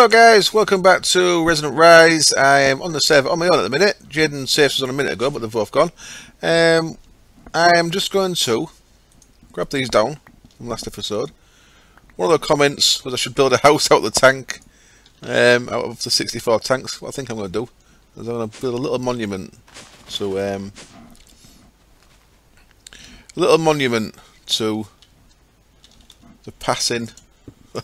Hello guys, welcome back to Resonant Rise. I am on the server on my own at the minute. Jade and Safe was on a minute ago, but they've both gone. I am just going to grab these down from last episode. One of the comments was I should build a house out of the tank, out of the 64 tanks. What I think I'm going to do is I'm going to build a little monument to the passing. I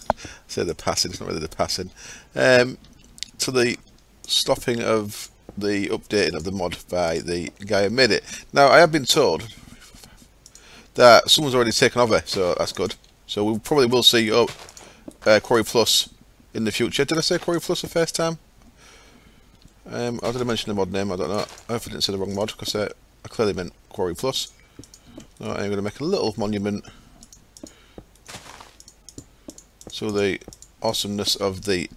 say the passing, it's not really the passing. To the stopping of the updating of the mod by the guy who made it. Now, I have been told that someone's already taken over, so that's good. So we probably will see Quarry Plus in the future. Did I say Quarry Plus the first time? Or did I mention the mod name? I don't know. I hope I didn't say the wrong mod, because I clearly meant Quarry Plus. So I'm going to make a little monument to the awesomeness of the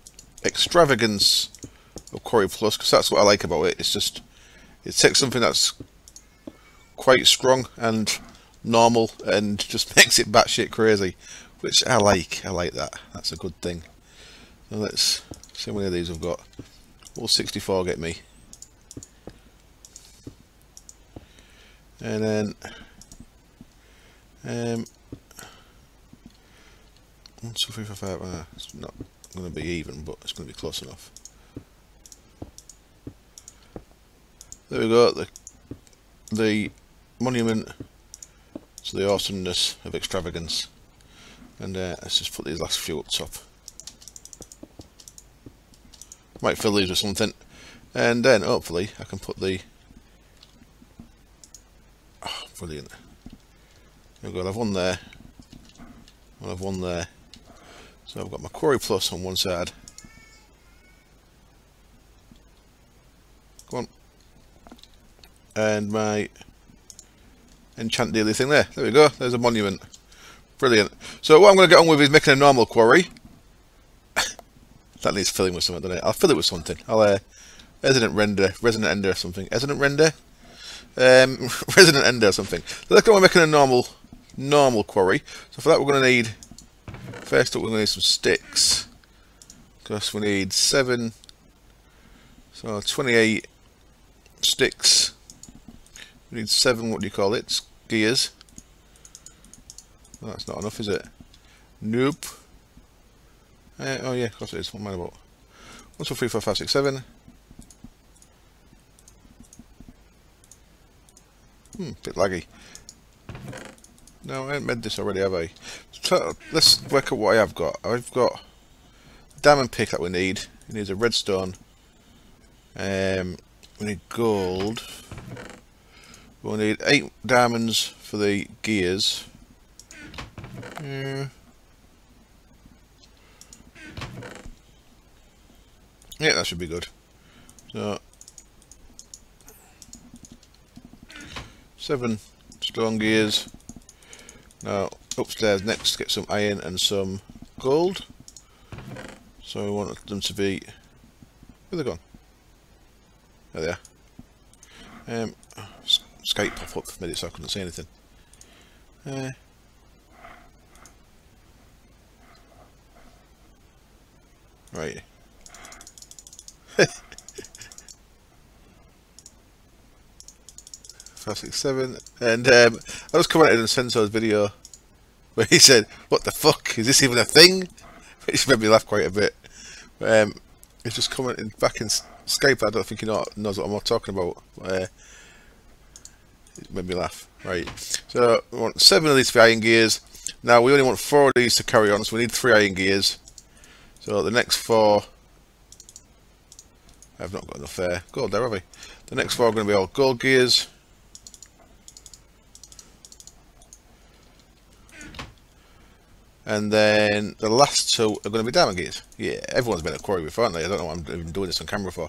extravagance of Quarry Plus, because that's what I like about it. It's just, it takes something that's quite strong and normal and just makes it batshit crazy, which I like. I like that. That's a good thing. Now let's see how many of these I've got. Will 64 get me? And then 1, 2, 3, 4, 5. It's not going to be even, but it's going to be close enough. There we go. The monument to the awesomeness of extravagance. And let's just put these last few up top. Might fill these with something, and then hopefully I can put the. Oh, brilliant! There we go. I'll have one there. I'll have one there. So I've got my Quarry Plus on one side. Go on. And my enchant daily thing there. There we go. There's a monument. Brilliant. So what I'm going to get on with is making a normal quarry. That needs filling with something, doesn't it? I'll fill it with something. I'll Resonant Ender or something. Resonant Render? Resonant Ender or something. So let's go on making a normal quarry. So for that we're going to need, first up we're going to need some sticks. Because we need 7, so 28 sticks. We need 7, what do you call it? Gears. Well, that's not enough, is it? Nope. Oh yeah, of course it is. What am I about? 1, 2, 3, 4, 5, 6, 7. Bit laggy. No, I haven't made this already, have I? So, let's work out what I have got. I've got a diamond pick that we need. It needs a redstone. We need gold. We'll need 8 diamonds for the gears. Yeah, that should be good. So 7 stone gears. Now upstairs next, get some iron and some gold. So we want them to be. Where are they gone? There they are. Skype pop up made it so I couldn't see anything. Right. 5, 6, 7, and I was commenting on Senso's video where he said, "What the fuck? Is this even a thing?" Which made me laugh quite a bit. He's just commenting back in Skype. I don't think he knows what I'm talking about. It made me laugh. Right. So we want 7 of these for iron gears. Now we only want 4 of these to carry on, so we need 3 iron gears. So the next 4. I've not got enough gold there, have I? The next 4 are going to be all gold gears. And then the last 2 are going to be diamond gears. Yeah, everyone's been at quarry before, aren't they? I don't know why I'm even doing this on camera for.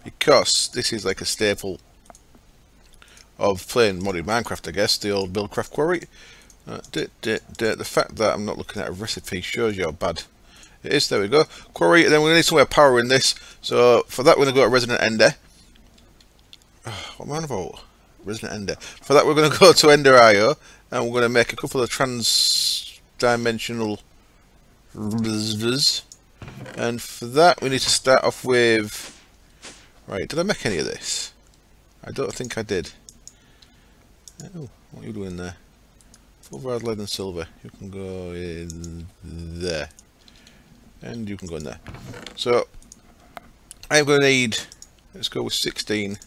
Because this is like a staple of playing modded Minecraft, I guess. The old Buildcraft quarry. The fact that I'm not looking at a recipe shows you how bad it is. There we go. Quarry, and then we're going to need somewhere power in this. So for that we're going to go to Resonant Ender. What am I on about? Resonant Ender. For that we're going to go to Ender.io, and we're going to make a couple of trans-dimensional And for that we need to start off with... Right, did I make any of this? I don't think I did. Oh, what are you doing there? Pulverized lead and silver. You can go in there. And you can go in there. So, I'm going to need... Let's go with 16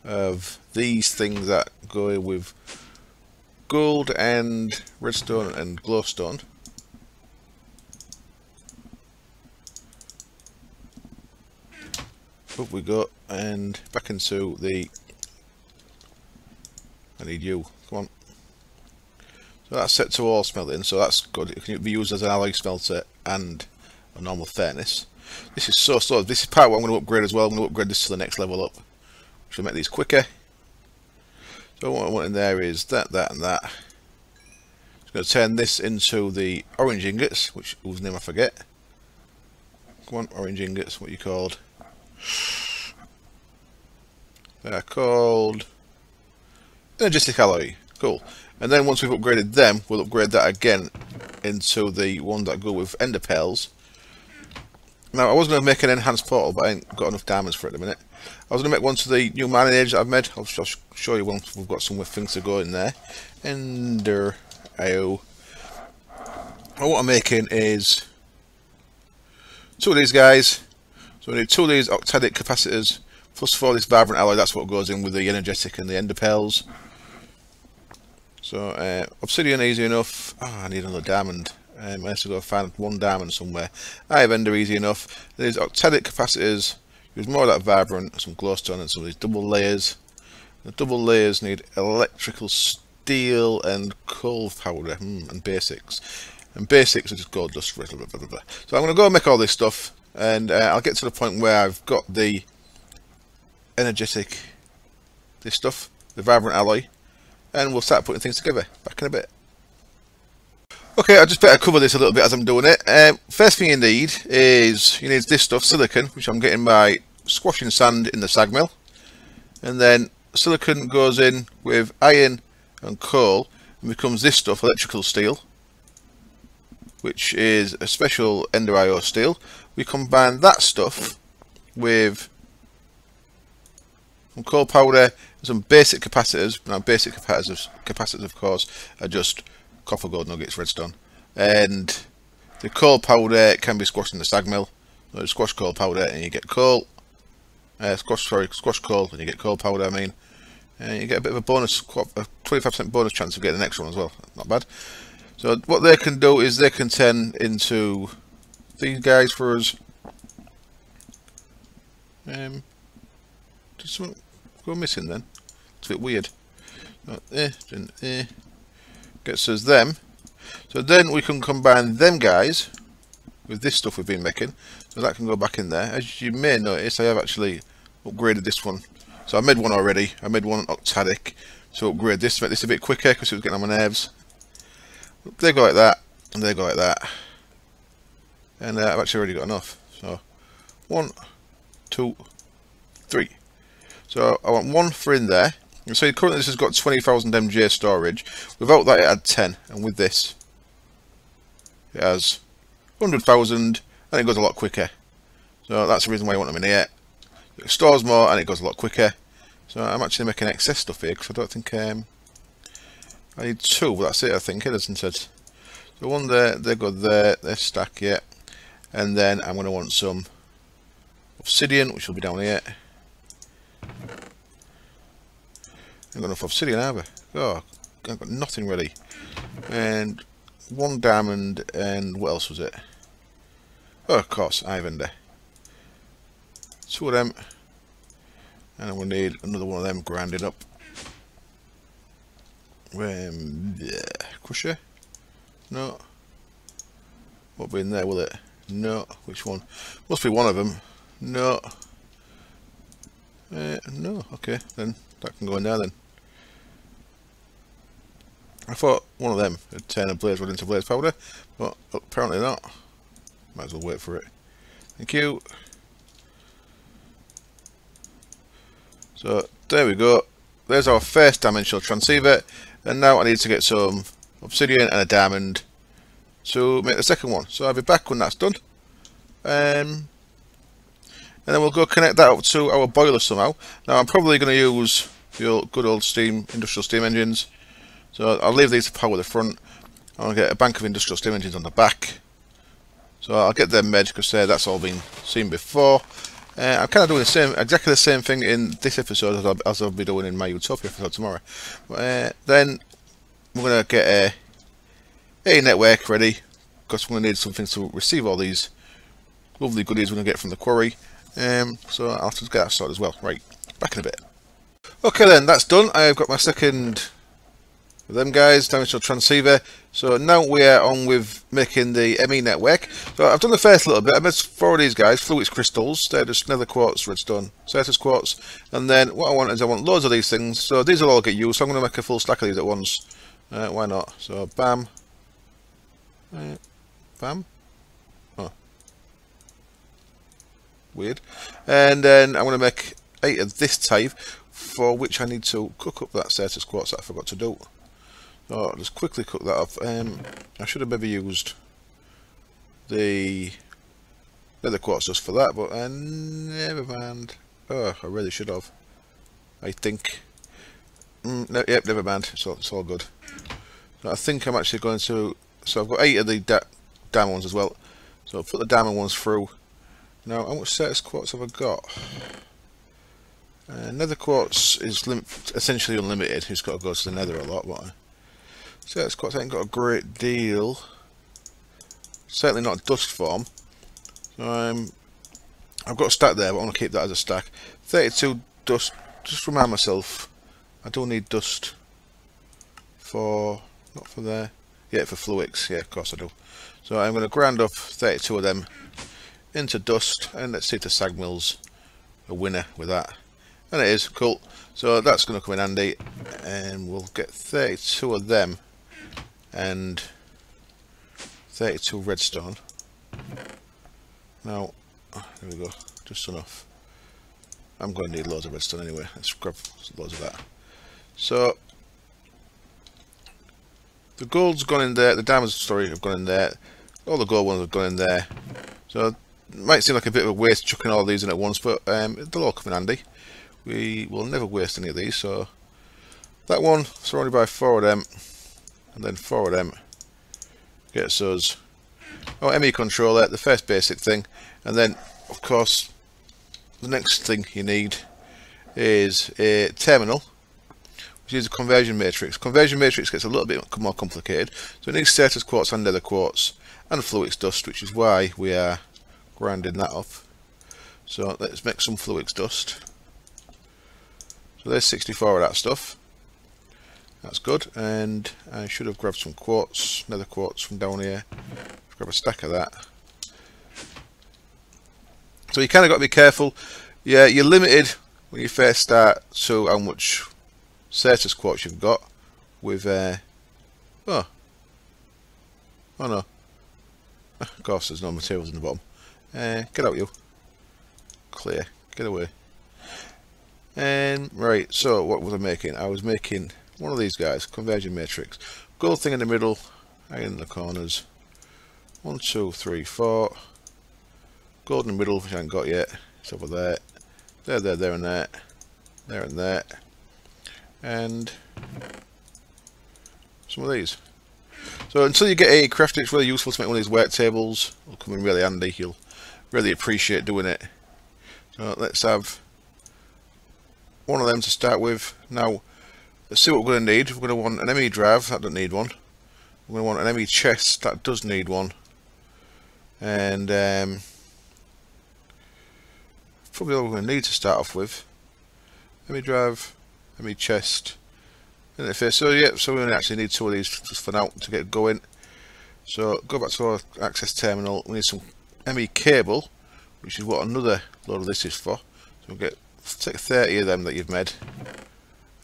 of these things that go with gold and redstone and glowstone. Up we go, and back into the... I need you, come on. So that's set to all smelting, so that's good. It can be used as an alloy smelter and a normal furnace. This is so slow. This is part of what I'm going to upgrade as well. I'm going to upgrade this to the next level up, which will make these quicker. So what I want in there is that, that and that. I'm going to turn this into the orange ingots, whose name I forget. Come on, orange ingots, what are you called? They're called energetic alloy. Cool. And then once we've upgraded them, we'll upgrade that again into the one that go with ender pearls. Now I was going to make an enhanced portal, but I ain't got enough diamonds for it at the minute. I was going to make one to the new mining age that I've made. I'll show you once we've got some things to go in there. Ender IO. What I'm making is 2 of these guys. So we need 2 of these octadic capacitors plus 4 of this vibrant alloy. That's what goes in with the energetic and the ender pearls. So obsidian easy enough. Oh, I need another diamond. I have to go find 1 diamond somewhere. I have ender easy enough. These octadic capacitors use more of that vibrant, some glowstone and some of these double layers. The double layers need electrical steel and coal powder and basics. And basics are just gold dust. Blah, blah, blah, blah. So I'm going to go make all this stuff, and I'll get to the point where I've got the energetic, this stuff, the vibrant alloy, and we'll start putting things together. Back in a bit. Okay, I just better cover this a little bit as I'm doing it. First thing you need is this stuff, silicon, which I'm getting by squashing sand in the sag mill. And then silicon goes in with iron and coal and becomes this stuff, electrical steel, which is a special ender IO steel. We combine that stuff with some coal powder and some basic capacitors. Now basic capacitors of course are just copper, gold nuggets, redstone, and the coal powder can be squashed in the sag mill. So you squash coal powder and you get coal. Squash coal and you get coal powder. I mean, and you get a bit of a bonus, a 25% bonus chance of getting the next one as well. Not bad. So what they can do is they can turn into these guys for us. Did something go missing then? It's a bit weird. Gets us them. So then we can combine them guys with this stuff we've been making. So that can go back in there. As you may notice, I have actually upgraded this one. So I made one already. I made one octadic. So upgrade this to make this a bit quicker because it was getting on my nerves. They go like that, and they go like that. And I've actually already got enough. So 1, 2, 3. So I want 1 for in there. So currently this has got 20,000 MJ storage. Without that it had 10, and with this it has 100,000, and it goes a lot quicker. So that's the reason why I want them in here. It stores more and it goes a lot quicker. So I'm actually making excess stuff here because I don't think I need 2, but that's it I think, isn't it? So 1 there, they go there, they stack here, and then I'm going to want some obsidian, which will be down here. I've got enough obsidian either. Oh, I've got nothing ready. And 1 diamond, and what else was it? Oh, of course, Ivender. 2 of them, and I'm going to need another one of them grinded up. Crusher? No. Won't be in there, will it? No. Which one? Must be one of them. No. No. Okay, then that can go in there then. I thought one of them would turn a blaze rod into blaze powder, but apparently not. Might as well wait for it. Thank you. So there we go. There's our first dimensional transceiver, and now I need to get some obsidian and a diamond to make the second one. So I'll be back when that's done. And then we'll go connect that up to our boiler somehow. Now I'm probably going to use the good old industrial steam engines. So I'll leave these to power the front. I'll get a bank of industrial steam engines on the back. So I'll get them made because that's all been seen before. I'm kind of doing exactly the same thing in this episode as I'll be doing in my Utopia episode tomorrow. Then we're going to get a network ready because we're going to need something to receive all these lovely goodies we're going to get from the quarry. So I'll have to get that sorted as well. Right, back in a bit. Okay then, that's done. I've got my second of them guys, dimensional transceiver. So now we are on with making the ME network. So I've done the first little bit. I made 4 of these guys, fluix crystals. They're just nether quartz, redstone, certus quartz. And then what I want is I want loads of these things. So these will all get used. So I'm going to make a full stack of these at once. Why not? So bam. Bam. Oh. Weird. And then I'm going to make 8 of this type, for which I need to cook up that certus quartz that I forgot to do. So I'll just quickly cook that up. I should have maybe used the leather quartz just for that, but never mind. Oh, I really should have. I think. Yep, never mind. It's all good. So I think I'm actually going to. So I've got 8 of the diamond ones as well. So I'll put the diamond ones through. Now, how much certus quartz have I got? Nether quartz is essentially unlimited. It's got to go to the nether a lot, but certus quartz ain't got a great deal. Certainly not dust form. So I've got a stack there, but I want to keep that as a stack. 32 dust. Just remind myself, I do need dust for not for there. Yeah, for fluix. Yeah, of course I do. So I'm going to grind off 32 of them into dust, and let's see if the sag mill's a winner with that. And it is, cool. So that's going to come in handy, and we'll get 32 of them and 32 redstone. Now, there we go, just enough. I'm going to need loads of redstone anyway. Let's grab loads of that. So the gold's gone in there, the diamonds have gone in there, all the gold ones have gone in there. So it might seem like a bit of a waste chucking all these in at once, but they'll all come in handy. We will never waste any of these. So that one surrounded by 4 of them, and then 4 of them gets us our ME controller, the first basic thing, and then of course the next thing you need is a terminal, which is a conversion matrix. Conversion matrix gets a little bit more complicated, so it needs certus quartz and nether quartz and fluix dust, which is why we are grinding that up. So let's make some fluix dust. So there's 64 of that stuff. That's good, and I should have grabbed some quartz, nether quartz from down here. Grab a stack of that. So you kind of got to be careful. Yeah, you're limited when you first start to how much certus quartz you've got with oh no, of course there's no materials in the bottom. Get out, you. Clear, get away. And right, so what was I making? I was making one of these guys, conversion matrix. Gold thing in the middle, iron in the corners. 1, 2, 3, 4. Gold in the middle, which I haven't got yet. It's over there. There, and there. There and there. And some of these. So until you get a crafting, it's really useful to make one of these work tables. It'll come in really handy. You'll really appreciate doing it. So let's have one of them to start with. Now, let's see what we're going to need. We're going to want an ME drive. That doesn't need one. We're going to want an ME chest. That does need one. And probably all we're going to need to start off with. ME drive, ME chest, interface. So yeah, so we only actually need 2 of these just for now to get going. So go back to our access terminal. We need some ME cable, which is what another load of this is for. So we'll take 30 of them that you've made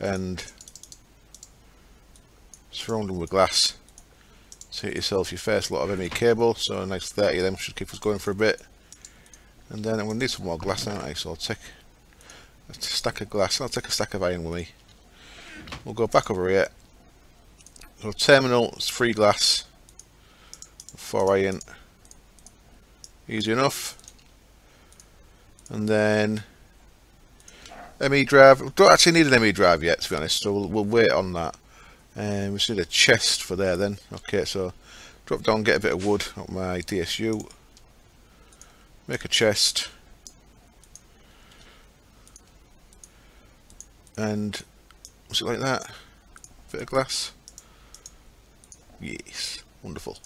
and surround them with glass. So get yourself your first lot of ME cable. So a nice 30 of them should keep us going for a bit. And then I'm going to need some more glass, aren't I? So I'll take a stack of glass. I'll take a stack of iron with me. We'll go back over here. So terminal is 3 glass, 4 iron. Easy enough. And then ME drive. We don't actually need an ME drive yet, to be honest, so we'll wait on that. We just need a chest for there then. Okay, so drop down, get a bit of wood out my DSU. Make a chest. And was it like that? Bit of glass. Yes, wonderful.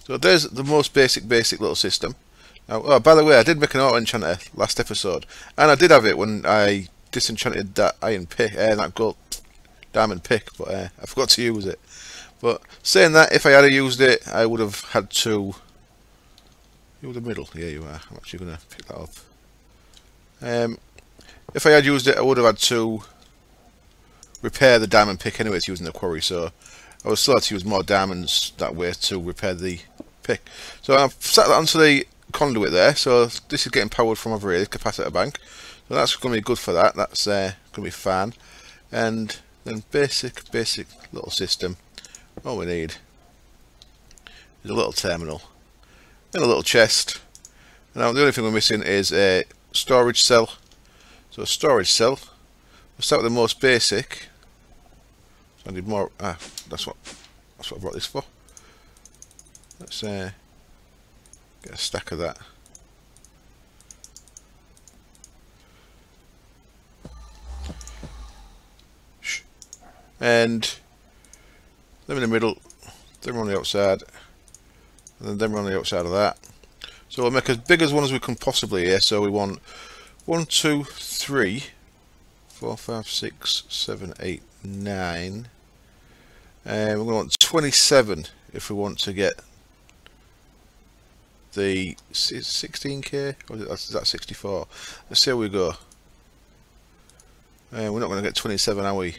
So there's the most basic little system. Now, oh, by the way, I did make an auto enchanter last episode, and I did have it when I disenchanted that iron pick, that gold diamond pick, but I forgot to use it. But saying that, if I had used it, I would have had to. You're the middle. Yeah, you are. I'm actually going to pick that up. If I had used it, I would have had to repair the diamond pick anyway, it's using the quarry, so I was still had to use more diamonds that way to repair the pick. So I've set that onto the conduit there, so this is getting powered from over here, the capacitor bank, so that's going to be good for that. That's going to be fine. And then basic little system, all we need is a little terminal and a little chest. Now the only thing we're missing is a storage cell. So a storage cell, we'll start with the most basic. So I need more. That's what I brought this for. Let's get a stack of that. And them in the middle, them on the outside, and then them on the outside of that. So we'll make as big as one as we can possibly here. So we want 1, 2, 3, 4, 5, 6, 7, 8, 9. And we're going to want 27 if we want to get the 16k, or is that 64? Let's see how we go. We're not going to get 27, are we?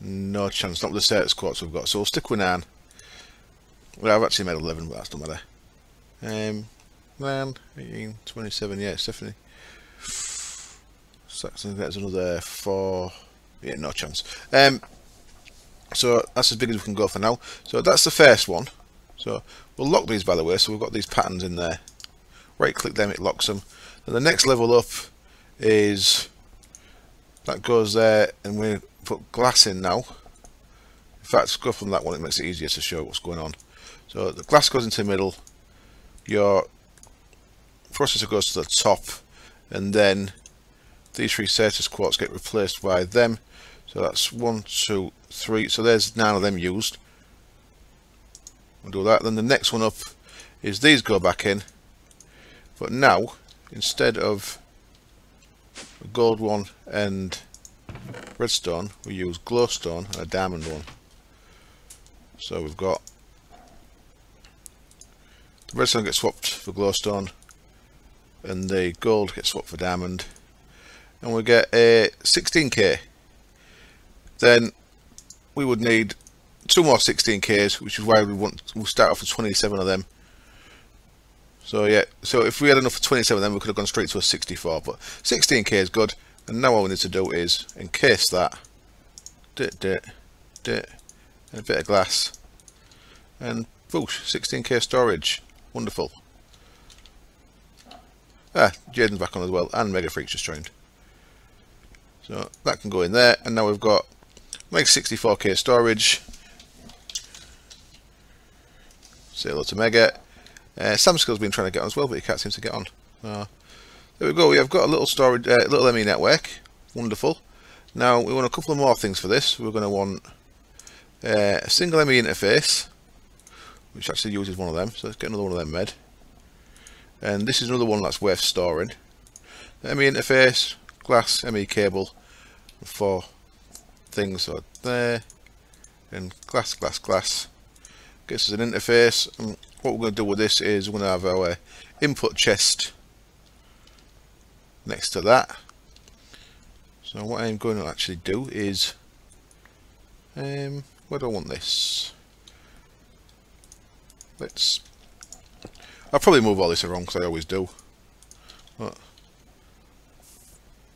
No chance, not with the status quotes we've got, so we'll stick with 9. Well, I've actually made 11, but that's not matter. 9, 18, 27, yeah, it's definitely. Saxon gets another 4. Yeah, no chance. So that's as big as we can go for now. So that's the first one. So we'll lock these, by the way, so we've got these patterns in there. Right click them, it locks them. Then the next level up is that goes there, and we put glass in now. In fact, go from that one, it makes it easier to show what's going on. So the glass goes into the middle, your processor goes to the top, and then these 3 status quartz get replaced by them. So that's 1, 2, 3. So there's 9 of them used. We'll do that. Then the next one up is these go back in. But now, instead of a gold one and redstone, we use glowstone and a diamond one. So we've got the redstone gets swapped for glowstone, and the gold gets swapped for diamond, and we get a 16k. Then we would need 2 more 16ks, which is why we'll start off with 27 of them. So yeah, so if we had enough for 27 of them, we could have gone straight to a 64, but 16k is good. And now all we need to do is encase that, and a bit of glass, and boosh, 16k storage. Wonderful. Jaden's back on as well, and Mega Freak's just joined. So that can go in there, and now we've got make 64k storage. Say hello to Mega. Samskill's been trying to get on as well, but he can't seem to get on. There we go. We have got a little storage, little ME network. Wonderful. Now we want a couple of more things for this. We're going to want a single ME interface, which actually uses one of them. So let's get another one of them made. And this is another one that's worth storing. The ME interface, glass, ME cable, 4 things so there, and glass. Gets us an interface. And what we're going to do with this is we're going to have our input chest next to that. So what I'm going to actually do is, where do I want this? I'll probably move all this around because I always do. But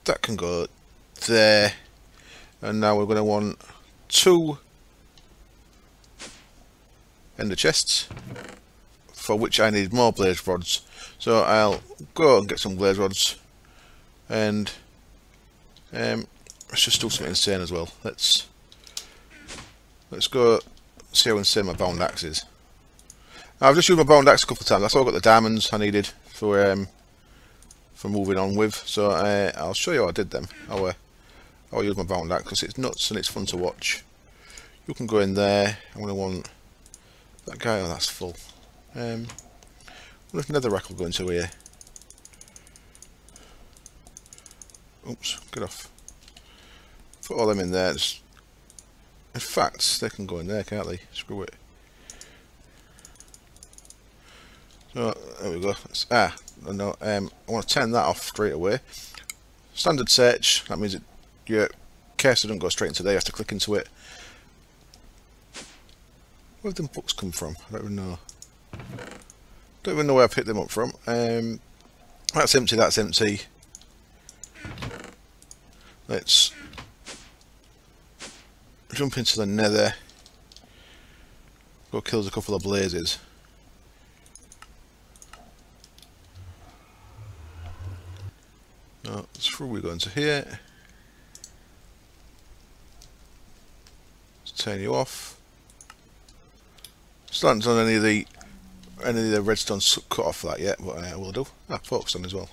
that can go there, and now we're going to want 2 ender chests, for which I need more blaze rods. So I'll go and get some blaze rods, and let's just do something insane as well. Let's go see how insane my bound axe is. Now, I've just used my bound axe a couple of times. That's all I got the diamonds I needed for moving on with. So I'll show you how I did them. How I use my bound axe, because it's nuts and it's fun to watch. You can go in there. I'm going to want that guy. Oh, that's full. I wonder if netherrack will go into here. Oops, get off. Put all them in there. In fact, they can go in there, can't they? Screw it. So, there we go. No, I want to turn that off straight away. Standard search, that means your cursor doesn't go straight into there, you have to click into it. Where have them books come from? I don't even know. Don't even know where I picked them up from. That's empty, that's empty. Let's jump into the nether. Go kill a couple of blazes. No, it's through we go into here. Let's turn you off. Still haven't done any of the redstone cut off for that yet, but I will do. Focus on as well.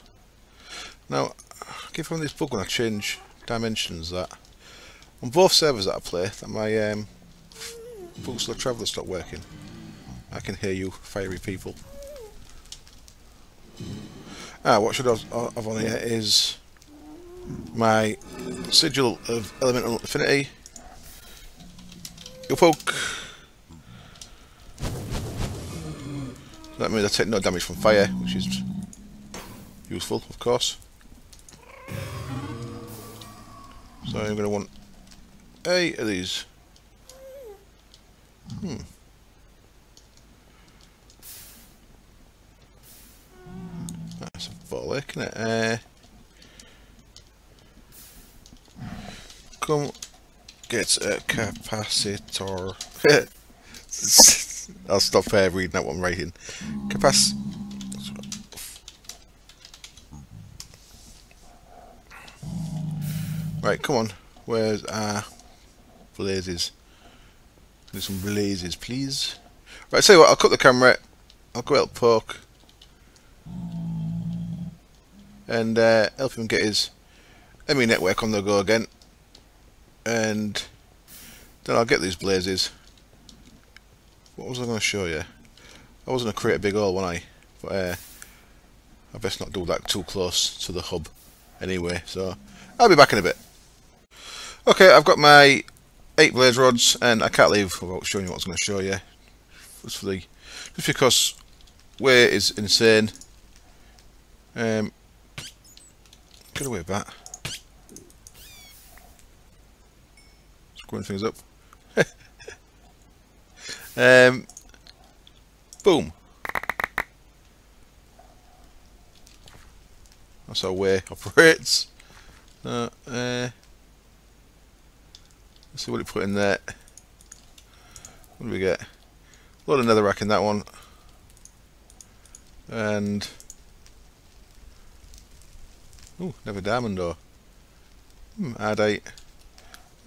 Now, I keep having this bug when I change dimensions that on both servers that I play, that my Booster Traveller stopped working. I can hear you, fiery people. What should I have on here is my sigil of elemental affinity. Your poke. That means I take no damage from fire, which is useful, of course. So I'm going to want 8 of these. That's a bottle, isn't it? Come get a capacitor. I'll stop reading that one writing. Right, come on. Where's our blazes? Do some blazes, please. Right, so what, I'll cut the camera. I'll go help Poke. And help him get his ME network on the go again. And then I'll get these blazes. What was I going to show you? I was going to create a big hole, wasn't I? But I best not do that too close to the hub anyway. So I'll be back in a bit. Okay, I've got my 8 blaze rods, and I can't leave without showing you what I was going to show you. Just because way is insane. Get away with that. Screwing things up. Boom. That's how way operates. Let's see what it put in there. What do we get? A lot of netherrack in that one. And ooh, never diamond ore. Add 8.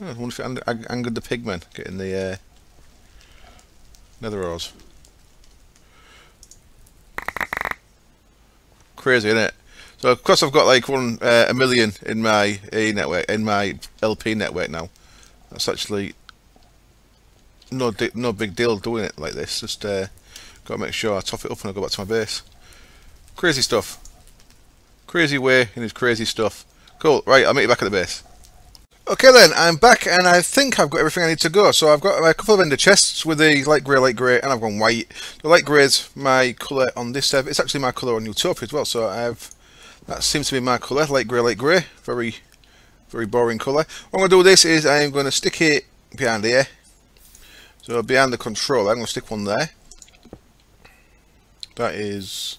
I wonder if it angered the pigmen getting the nether ores. Crazy, isn't it? So of course I've got like a million in my network, in my LP network now. That's actually no big deal doing it like this. Just got to make sure I top it up when I go back to my base. Crazy stuff. Crazy way in his crazy stuff. Cool. Right, I'll meet you back at the base. Okay then, I'm back, and I think I've got everything I need to go. So I've got a couple of ender chests with the light grey, and I've gone white. The light grey is my colour on this server. It's actually my colour on Utopia as well. So that seems to be my colour, light grey. Very, very boring colour. What I'm going to do with this is I'm going to stick it behind here. So behind the controller, I'm going to stick one there. That is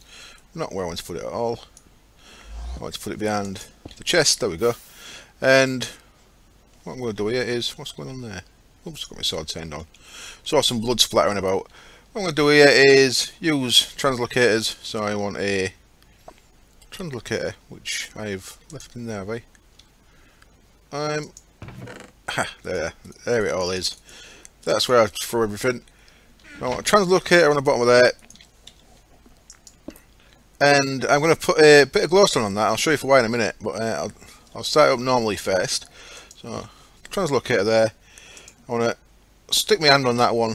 not where I want to put it at all. I want to put it behind the chest. There we go. And what I'm going to do here is, what's going on there? Oops, got my sword turned on. Saw some blood splattering about. What I'm going to do here is use translocators. So I want a translocator, which I've left in there, have I? There it all is. That's where I throw everything. I want a translocator on the bottom of there. And I'm going to put a bit of glowstone on that. I'll show you for why in a minute, but I'll start it up normally first. So, translocator there. I want to stick my hand on that one,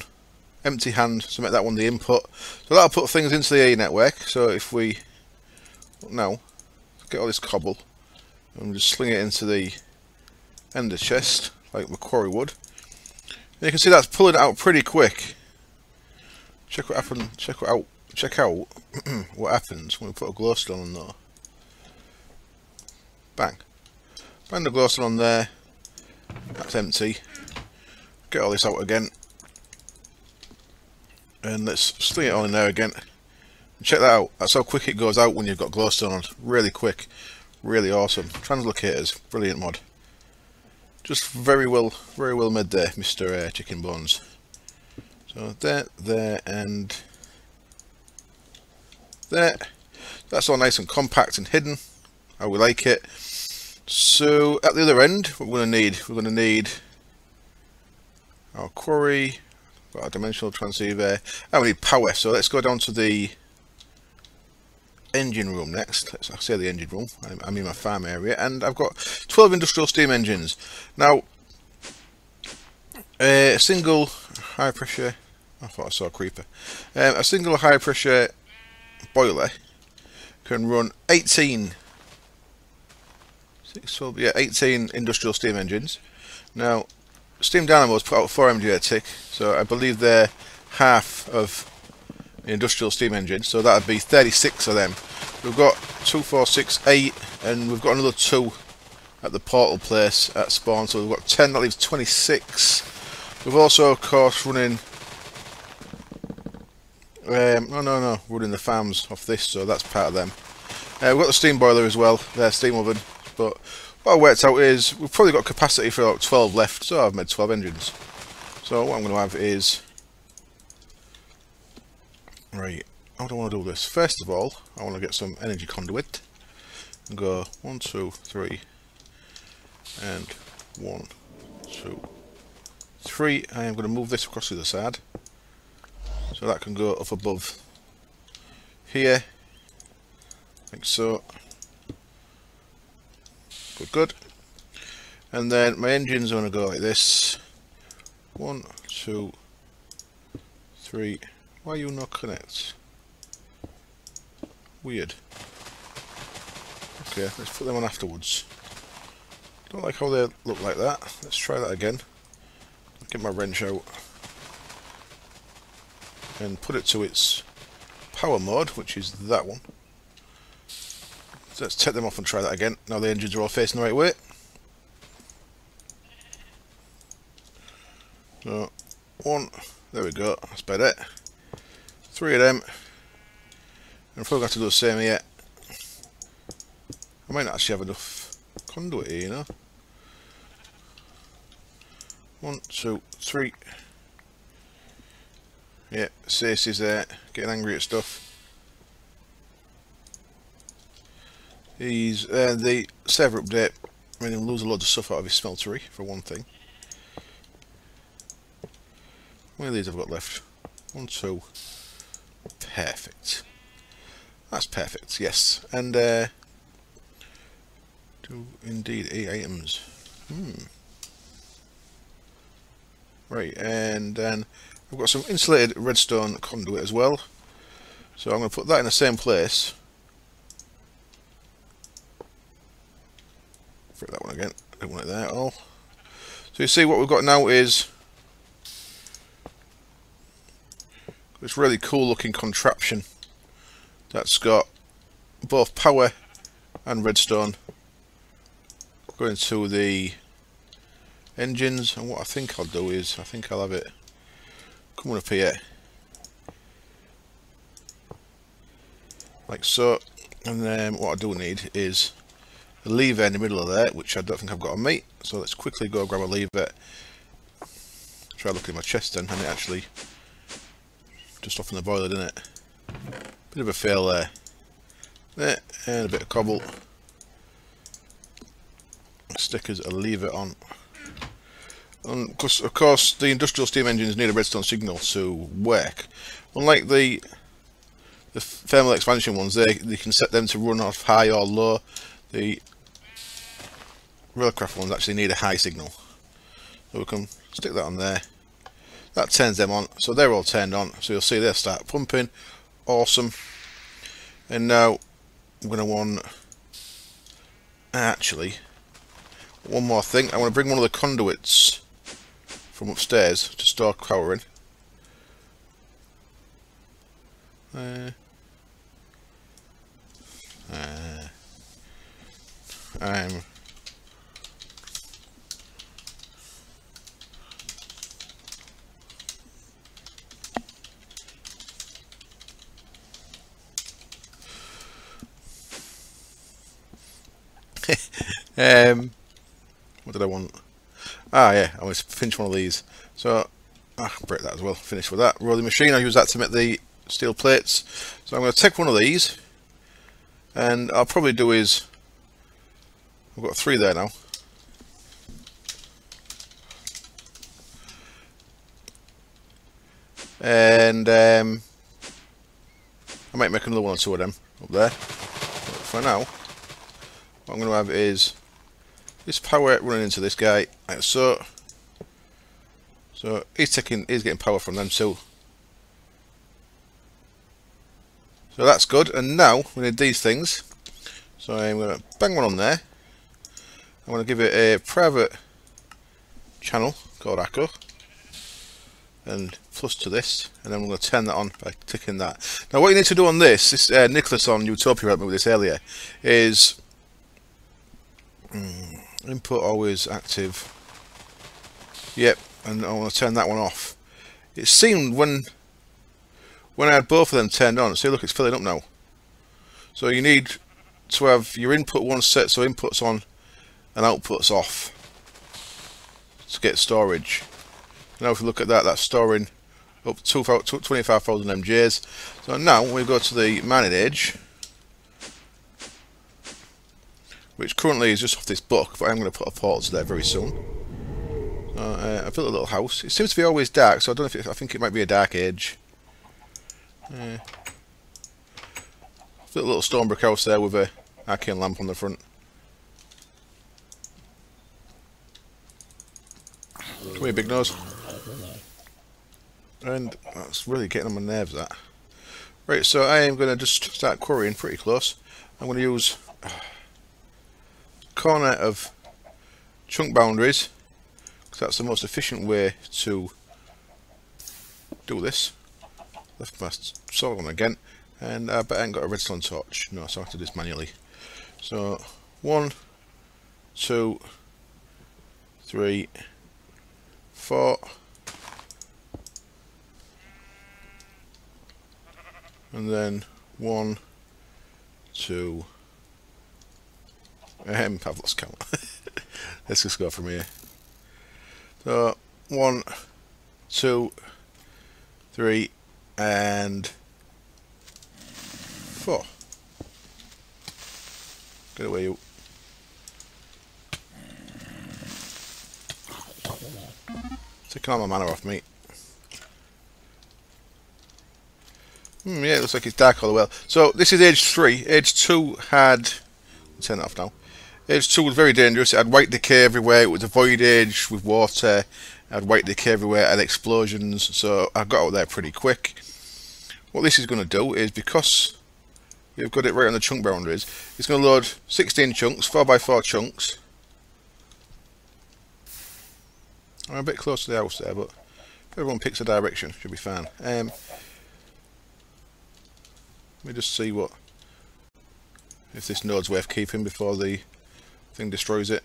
empty hand, to make that one the input. So that'll put things into the A network. So if we now get all this cobble and just sling it into the ender chest like the quarry would, and you can see that's pulling it out pretty quick. Check what happened. Check out what happens when we put a glowstone on there. Bang. Bang the glowstone on there. That's empty. Get all this out again. And let's sling it on in there again. And check that out. That's how quick it goes out when you've got glowstone on. Really quick. Really awesome. Translocators. Brilliant mod. Just very well made there, Mr. Chicken Bones. So there, and there. That's all nice and compact and hidden. How we like it. So at the other end, what we're going to need our quarry, got our dimensional transceiver, and we need power. So let's go down to the engine room next. I say the engine room. I'm in my farm area, and I've got 12 industrial steam engines. Now, a single high pressure. I thought I saw a creeper. A single high pressure boiler can run 18 industrial steam engines. Now, steam dynamos put out 4 MJ a tick, so I believe they're half of the industrial steam engine, so that would be 36 of them. We've got 2, 4, 6, 8, and we've got another 2 at the portal place at spawn, so we've got 10, that leaves 26. We've also, of course, running running the farms off this, so that's part of them. We've got the steam boiler as well, steam oven, but what I worked out is we've probably got capacity for about 12 left, so I've made 12 engines. So what I'm going to have is, right, how do I want to do this? First of all, I want to get some energy conduit and go 1, 2, 3, and 1, 2, 3. I am going to move this across to the side, so that can go up above here, like so. Good. And then my engines are going to go like this. 1, 2, 3. Why are you not connect? Weird. Okay, let's put them on afterwards. Don't like how they look like that. Let's try that again. Get my wrench out and put it to its power mode, which is that one. So let's take them off and try that again. Now the engines are all facing the right way. So 1, there we go, that's better. 3 of them, and if I've got to do the same here, I might not actually have enough conduit here, you know. 1, 2, 3. Yeah, Stacey's there, getting angry at stuff. He's the server update made him lose a load of stuff out of his smeltery, for one thing. How many of these have I got left? 1, 2. Perfect. That's perfect, yes. And do indeed 8 items. Right, and then I've got some insulated redstone conduit as well. So I'm going to put that in the same place. Flip that one again. Don't want it there at all. So you see what we've got now is this really cool looking contraption that's got both power and redstone going to the engines. And what I think I'll do is I think I'll have it coming up here like so, and then what I do need is a lever in the middle of there, which I don't think I've got on me, so let's quickly go grab a lever. Try looking at my chest then, and it actually just off in the boiler, didn't it? Bit of a fail there. And a bit of cobble. Stickers a lever on. And of course, the industrial steam engines need a redstone signal to work. Unlike the thermal expansion ones, they can set them to run off high or low. The railcraft ones actually need a high signal. So we can stick that on there. That turns them on, so they're all turned on. So you'll see they start pumping. Awesome. And now I'm going to want, actually, one more thing. I want to bring one of the conduits from upstairs to store power in. What did I want? Ah, yeah, I want to finish one of these. So, break that as well. Finish with that. Rolling machine, I use that to make the steel plates. So I'm going to take one of these, and I'll probably do is, I've got 3 there now. And I might make another 1 or 2 of them up there. But for now, what I'm going to have is this power running into this guy, like so. So he's getting power from them too. So that's good. And now we need these things. So I'm going to bang one on there. I'm going to give it a private channel called Echo, and plus to this, and then we're going to turn that on by clicking that. Now what you need to do on this Nicholas on Utopia helped me with this earlier, is input always active. Yep, and I want to turn that one off. It seemed when I had both of them turned on, see look, it's filling up now. So you need to have your input one set so input's on and output's off to get storage. Now if you look at that, that's storing up 25,000 MJs. So now we go to the mining age, which currently is just off this book, but I'm going to put a portal to there very soon. I built a little house. It seems to be always dark, so I don't know if I think it might be a dark age. Built a little stone brick house there with a arcane lamp on the front. Come here, big nose. And that's really getting on my nerves, that. Right, so I am going to just start quarrying pretty close. I'm going to use corner of chunk boundaries, because that's the most efficient way to do this. Left my sword on again, and I bet I ain't got a redstone torch. No, so I have to do this manually. So 1, 2, 3, 4, and then 1, 2. I've lost count. Let's just go from here. So 1, 2, 3, and 4. Get away, you. Taking all my mana off me. Yeah, it looks like it's dark all the way. So this is age 3. Age 2 had... I'll turn that off now. Age 2 was very dangerous. It had white decay everywhere. It was a void age with water. It had white decay everywhere and explosions. So I got out there pretty quick. What this is going to do is, because we've got it right on the chunk boundaries, it's going to load 16 chunks, 4x4 chunks. I'm a bit close to the house there, but if everyone picks a direction, should be fine. Let me just see if this node's worth keeping before the thing destroys it.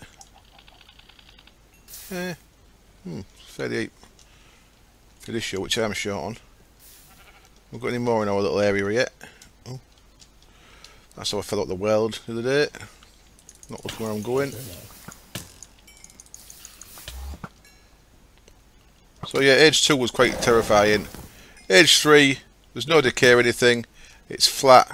38 for this show, which I'm short on. We've got any more in our little area yet. Oh. That's how I fell out the world the other day. Not looking where I'm going. So yeah, age 2 was quite terrifying. Age 3, There's no decay or anything. It's flat,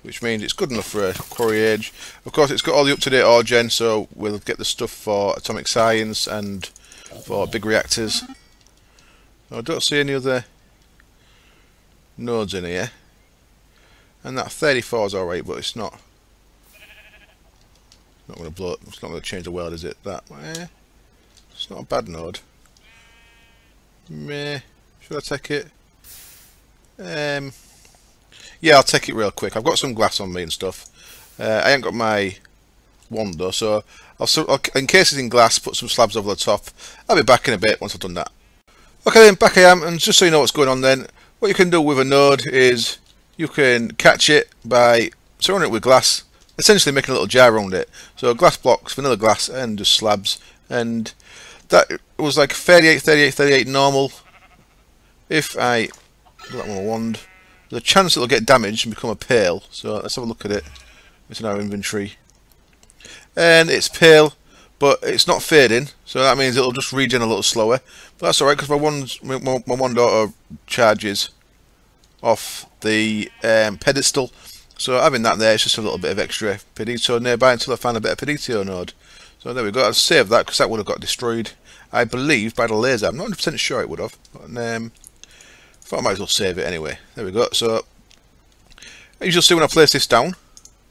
which means it's good enough for a quarry age. Of course, it's got all the up-to-date ore gen, so we'll get the stuff for atomic science and for big reactors. I don't see any other nodes in here. And that 34 is alright, but it's not going to blow. It's not going to change the world, is it? That it's not a bad node. Meh. Should I take it? Yeah, I'll take it real quick. I've got some glass on me and stuff. I ain't got my wand though, so I'll encase it in glass, put some slabs over the top. I'll be back in a bit once I've done that. Okay then, back I am, and just so you know what's going on then, what you can do with a node is you can catch it by surrounding it with glass, essentially making a little jar around it. So glass blocks, vanilla glass, and just slabs. And that was like 38, 38, 38 normal. If I do that with a wand, there's a chance it'll get damaged and become a pale. So let's have a look at it. It's in our inventory. And it's pale, but it's not fading, so that means it'll just regen a little slower. But that's alright, because my wand auto charges off the pedestal. So having that there is just a little bit of extra pedito nearby until I find a better pedito node. So there we go. I'll save that because that would have got destroyed, I believe, by the laser. I'm not 100% sure it would have. But, thought I might as well save it anyway. There we go. So as you'll see when I place this down,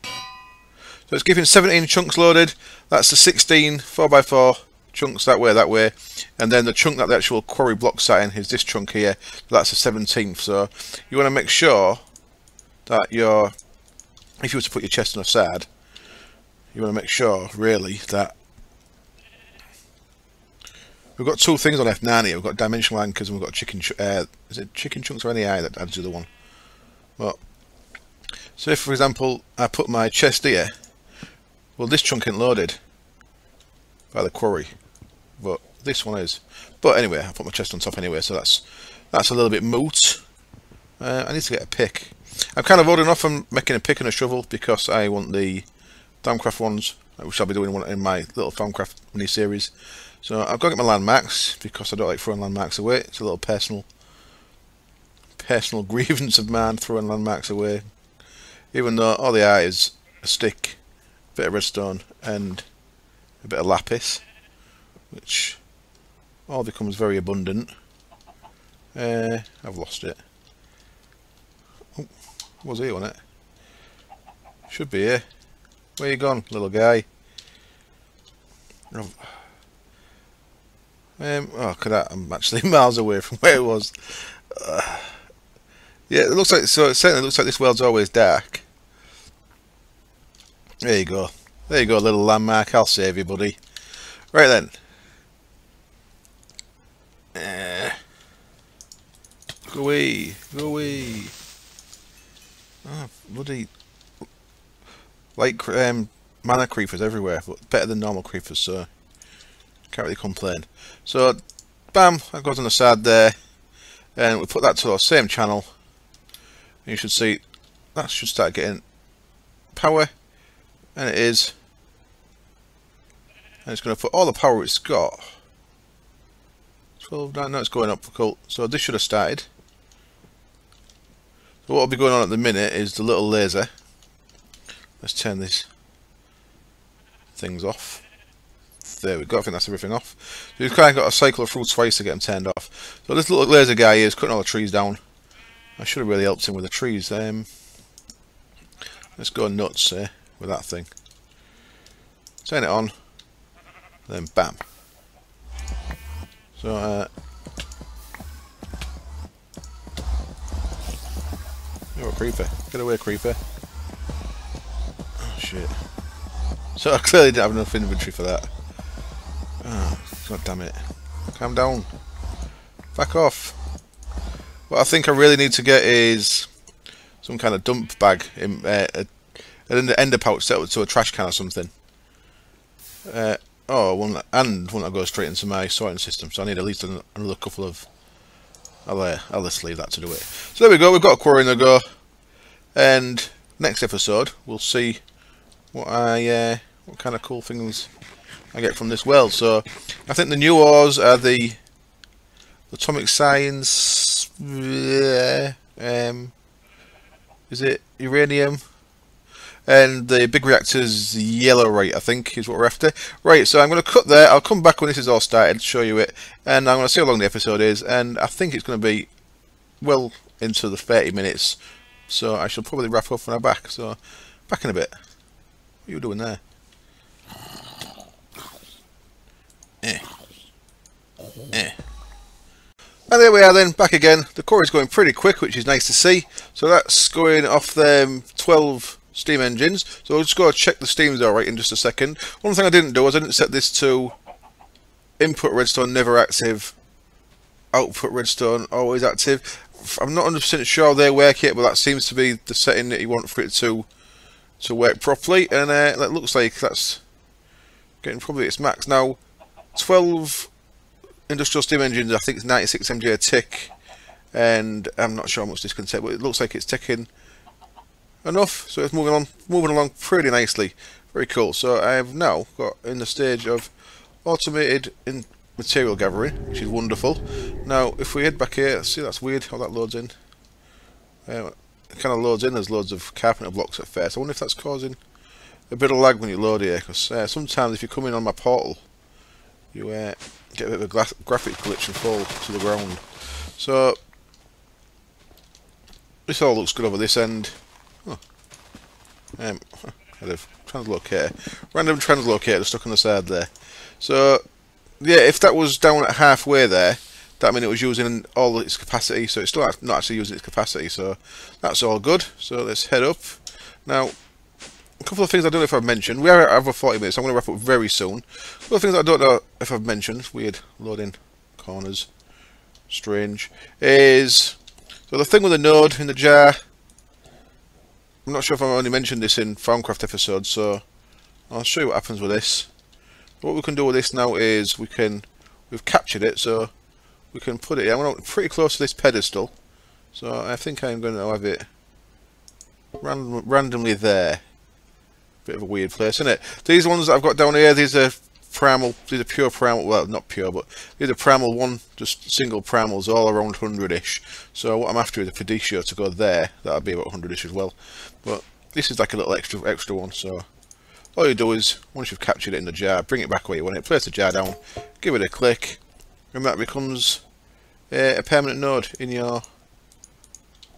so it's giving 17 chunks loaded. That's the 16 4x4 chunks that way, and then the chunk that the actual quarry block sat in is this chunk here. That's the 17th. So you want to make sure that if you were to put your chest on a side, you want to make sure really that we've got two things on F9 here. We've got dimensional anchors and we've got chicken. Is it chicken chunks or any eye that adds the other one? Well, so if for example I put my chest here, well this chunk ain't loaded by the quarry, but this one is. But anyway, I put my chest on top anyway, so that's a little bit moot. I need to get a pick. I'm kind of holding off on making a pick and a shovel because I want the Thaumcraft ones, which I'll be doing one in my little Thaumcraft mini series. So I've got to get my landmarks because I don't like throwing landmarks away. It's a little personal grievance of mine, throwing landmarks away. Even though all they are is a stick, a bit of redstone, and a bit of lapis, which all becomes very abundant. I've lost it. Oh, was here on it? Should be here. Where you gone, little guy? Oh, look at that! I'm actually miles away from where it was. Yeah, it looks like so. It certainly looks like this world's always dark. There you go. There you go, little landmark. I'll save you, buddy. Right then. Go away. Go away. Oh, bloody. Like mana creepers everywhere, but better than normal creepers, so can't really complain. So, bam, that goes on the side there, and we put that to our same channel. And you should see that should start getting power, and it is. And it's going to put all the power it's got. 12, no, it's going up. Cool. So this should have started. So what will be going on at the minute is the little laser. Let's turn these things off. There we go. I think that's everything off. So you've kind of got to cycle through twice to get them turned off. So this little laser guy here is cutting all the trees down. I should have really helped him with the trees. Let's go nuts with that thing. Turn it on. Then bam. So you're a creeper. Get away, creeper. Oh shit. So I clearly didn't have enough inventory for that. Oh, god damn it. Calm down. Back off. What I think I really need to get is some kind of dump bag in an ender pouch set up to a trash can or something. One that goes straight into my sorting system. So I need at least another couple of. I'll just leave that to do it. So there we go. We've got a quarry in the go, and next episode we'll see what kind of cool things I get from this world. So I think the new ores are the atomic science, Is it uranium? And the big reactor's yellow, right, I think, is what we're after. Right, so I'm going to cut there. I'll come back when this is all started, show you it. And I'm going to see how long the episode is. And I think it's going to be well into the 30 minutes. So I shall probably wrap up when I'm back. So, back in a bit. What are you doing there? And there we are then, back again. The quarry's going pretty quick, which is nice to see. So that's going off them 12 steam engines. So I'll just go check the steam's alright in just a second. One thing I didn't do was I didn't set this to input redstone never active, output redstone always active. I'm not 100% sure they work yet, but that seems to be the setting that you want for it to work properly. And that looks like that's getting probably its max. Now, 12 industrial steam engines, I think it's 96 MJ a tick, and I'm not sure how much this can take, but it looks like it's ticking enough, so it's moving along pretty nicely. Very cool. So I have now got in the stage of automated material gathering, which is wonderful. Now if we head back here, see, that's weird how that loads in. It kind of loads in, there's loads of carpenter blocks at first. I wonder if that's causing a bit of lag when you load here, because sometimes if you come in on my portal, you get a bit of a graphic glitch and fall to the ground. So this all looks good over this end. Head of translocator, random translocator stuck on the side there. So yeah, if that was down at halfway there, that meant it was using all its capacity. So it's still not actually using its capacity. So that's all good. So let's head up now. A couple of things I don't know if I've mentioned. We are at over 40 minutes, so I'm going to wrap up very soon. A couple of things I don't know if I've mentioned. Weird loading corners, strange. Is so the thing with the node in the jar. I'm not sure if I've only mentioned this in Farmcraft episodes, so I'll show you what happens with this. What we can do with this now is we've captured it, so we can put it. I'm going pretty close to this pedestal, so I think I'm going to have it randomly there. Bit of a weird place, isn't it? These ones that I've got down here, these are primal. These are pure primal. Well, not pure, but these are primal one, just single primals, all around 100ish. So what I'm after is a Fiducia to go there. That'll be about 100ish as well. But this is like a little extra one. So all you do is once you've captured it in the jar, bring it back where you want it. Place the jar down, give it a click, and that becomes a permanent node in your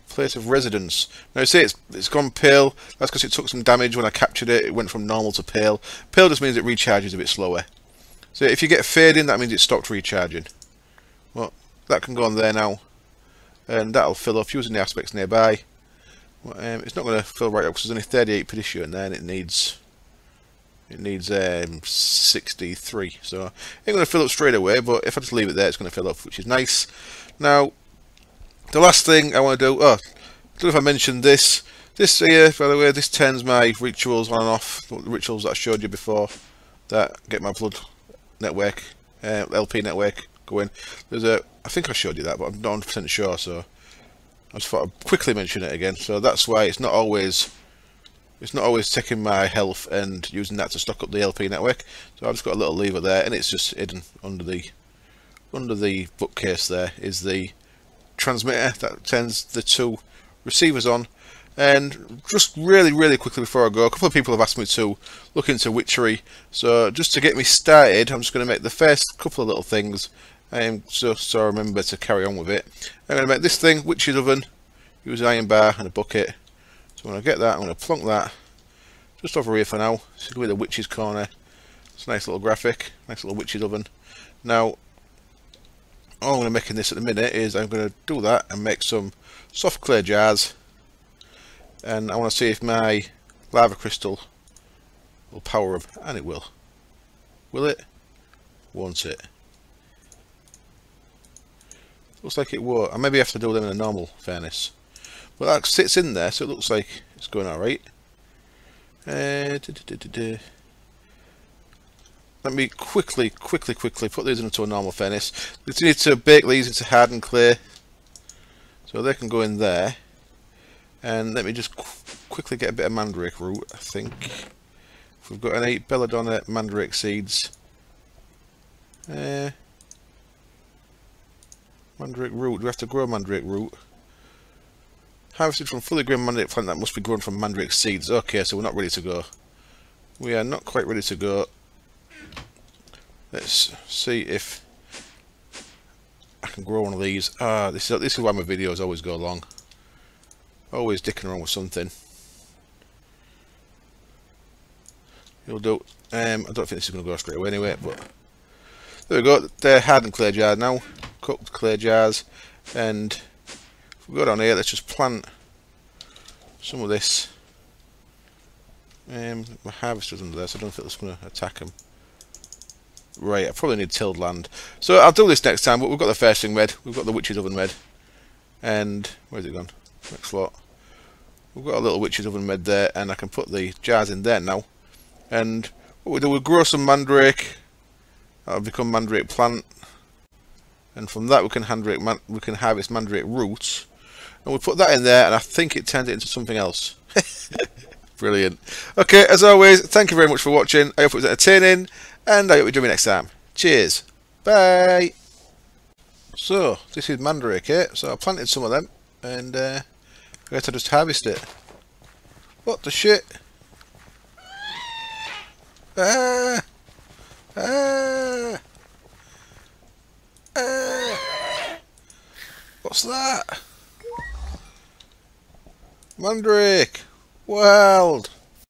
place of residence. Now you see it's gone pale. That's because it took some damage when I captured it. It went from normal to pale. Pale just means it recharges a bit slower. So if you get fading, that means it stopped recharging. Well, that can go on there now, and that'll fill up using the aspects nearby. Well, it's not going to fill right up because there's only 38 Fiducia in there, and it needs 63. So it ain't going to fill up straight away. But if I just leave it there, it's going to fill up, which is nice. Now, the last thing I want to do, I don't know if I mentioned this. This here, by the way, this turns my rituals on and off. The rituals that I showed you before that get my blood network, LP network going. I think I showed you that, but I'm not 100% sure. So I just thought I'd quickly mention it again. So that's why it's not always taking my health and using that to stock up the LP network. So I've just got a little lever there, and it's just hidden under the bookcase. There is the transmitter that turns the two receivers on. And just really quickly before I go, a couple of people have asked me to look into witchery, so just to get me started, I'm just going to make the first couple of little things, so I remember to carry on with it. I'm going to make this thing, witch's oven, use an iron bar and a bucket. So when I get that, I'm going to plonk that just over here for now. This is going to be the witch's corner. It's a nice little graphic, nice little witch's oven. Now all I'm going to make in this at the minute is I'm going to do that and make some soft clay jars, and I want to see if my lava crystal will power them, and it will. Will it? Won't it? Looks like it won't. I maybe have to do them in a normal furnace, but that sits in there, so it looks like it's going alright. Let me quickly put these into a normal furnace. We need to bake these into hardened clay, so they can go in there. And let me just quickly get a bit of mandrake root. I think if we've got an 8 belladonna mandrake seeds, mandrake root. Do we have to grow mandrake root? Harvested from fully grown mandrake plant that must be grown from mandrake seeds. Okay, so we're not ready to go. We are not quite ready to go. Let's see if I can grow one of these. This is why my videos always go long. Always dicking around with something. You'll do. I don't think this is going to go straight away anyway, but there we go. They're hardened clay jars now, cooked clay jars, and if we go down here, let's just plant some of this. My harvester's under there, so I don't think it's going to attack them. Right, I probably need tilled land, so I'll do this next time. But we've got the first thing red. We've got the witch's oven red, and where's it gone? Next slot. We've got a little witch's oven red there, and I can put the jars in there now. And what we do, we'll grow some mandrake. That'll become mandrake plant, and from that we can harvest mandrake roots, and we put that in there, and I think it turns it into something else. Brilliant. Okay, as always, thank you very much for watching. I hope it was entertaining, and I hope you join me next time. Cheers. Bye. So this is mandrake, so I planted some of them, and I guess I just harvest it. What the shit? Ah! Ah! Ah! What's that? Mandrake! Wild!